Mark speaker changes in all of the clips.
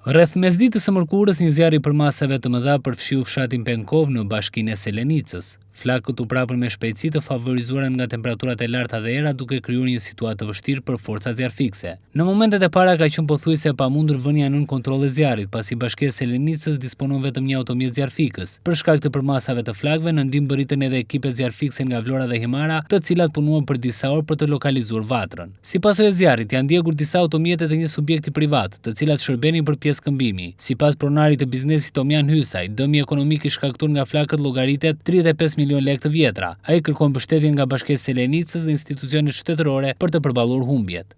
Speaker 1: Rreth mesditës së mërkurës, një zjarr i përmasave të mëdha përfshiu fshatin Penkov në bashkinë e Selenicës. Flakët u prapën me shpejtësi të favorizuara nga temperaturat e larta dhe era, duke krijuar një situatë të vështirë për forcat zjarrfikse. Në momentet e para ka qenë pothuajse e pamundur vënia nën kontroll e zjarrit, pasi bashkia e Selenicës disponon vetëm një automjet zjarrfikës. Për shkak të përmasave të flakëve, në ndihmë bëritën edhe ekipet zjarrfikse nga Vlora dhe Himara, të cilat punuan për disa orë për të lokalizuar vatrën. Si pasojë e zjarrit, janë ndjekur disa automjete të një subjekti privat, të cilat shërbenin për pjesëkëmbimi. Sipas pronarit të biznesit Tomian Hysaj, dëmi ekonomik i shkaktuar nga flakët llogaritet 35 milion lekë të vjetra. Ai kërkon mbështetjen nga Bashkia e Selenicës dhe institucionet shtetërore për të përballur humbjet.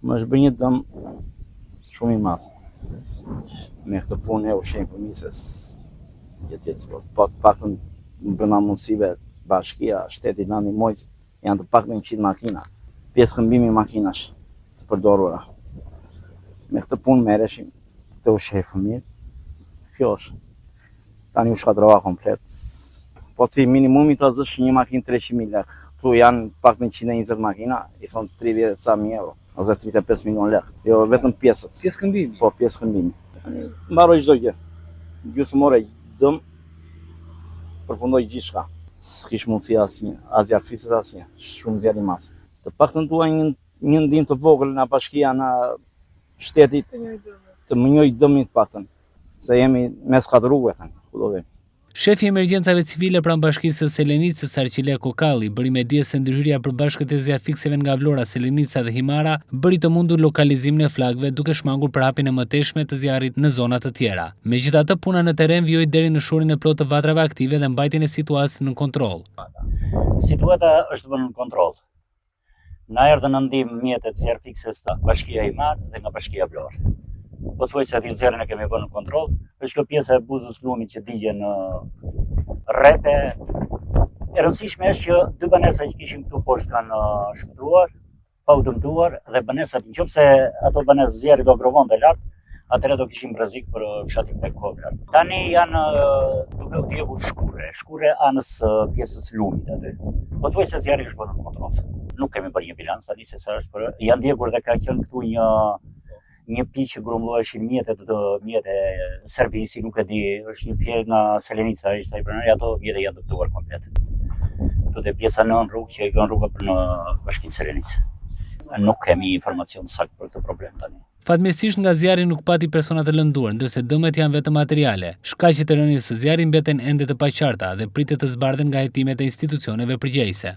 Speaker 2: Më është bërë një dëm shumë i madh. Me këtë punë e ushqejmë fëmijës jetës, po të paktën brenda mundësive bashkia, shteti na ndihmoi, janë të paktën 100 makina, pjesëkëmbimi makinash të përdorura. Me këtë punë merreshim të ushqej fëmijët. Kjo është. Tani u shkatrova komplet. Po si minimumi të zësh një makinë 300.000 lekë. Këtu janë pak me 120 makina, i thonë 30 ca mijë euro, ose 35 milion lekë. Jo, vetëm pjesët.
Speaker 1: Pjesëkëmbimi?
Speaker 2: Po, pjesëkëmbimi. Mbaroj çdo gjë. Gjysmore dëm, përfundoi gjithçka. S'kish mundësi asnjë, as zjarrfikse asnjë. Shumë zjarr i madh. Të paktën duaj një ndihmë të vogël nga bashkia, nga shteti të më njojë dëmin të paktën. Se jemi mes katë rrugëve tani, ku do vemi.
Speaker 1: Shefi i emergjencave civile pranë bashkisë së Selenicës, Arqile Kokalli, bëri me dije se ndërhyrja për bashkët e zjarrfikseve nga Vlora, Selenica dhe Himara bëri të mundur lokalizimin e flakëve, duke shmangur përhapjen e mëtejshme të zjarrit në zona të tjera. Megjithatë, puna në terren vijoi deri në shurin e plotë të vatrave aktive dhe mbajtjen e situatës në kontroll.
Speaker 3: Situata është vënë në kontroll. Na erdhën në ndihmë mjetet zjarrfikses të Bashkia Himar dhe nga Bashkia Vlorë. Pothuajse aty zjarrin e kemi vënë në kontroll. Është kjo pjesa e buzës lumit që digjen në rrepe. E rëndësishme është që dy banesa që kishin këtu poshtë kanë shpëtuar, pa u dëmtuar, dhe banesat, nëse ato banesë zjarri do provonte lart, atëherë do kishim rrezik për fshatin Penkov. Tani janë duke u djegur shkure anës pjesës lumit aty. Pothuajse zjarri është vënë në kontroll. Nuk kemi bërë një bilanc tani se sa është, për janë ndjekur dhe ka qenë këtu një pikë që grumbulloheshin mjete servisi, nuk e di, është një fjerë nga Selenica, ishte ai pronari, ato mjete janë dëmtuar komplet. Këtu dhe pjesa nën rrugë që e kanë rruga për në bashkinë Selenicë. Nuk kemi informacion sakt për këtë problem tani.
Speaker 1: Fatmirësisht nga zjarri nuk pati persona të lënduar, ndërsa dëmet janë vetëm materiale. Shkaqjet e rënies së zjarrit mbeten ende të paqarta dhe pritet të zbardhen nga hetimet e institucioneve përgjegjëse.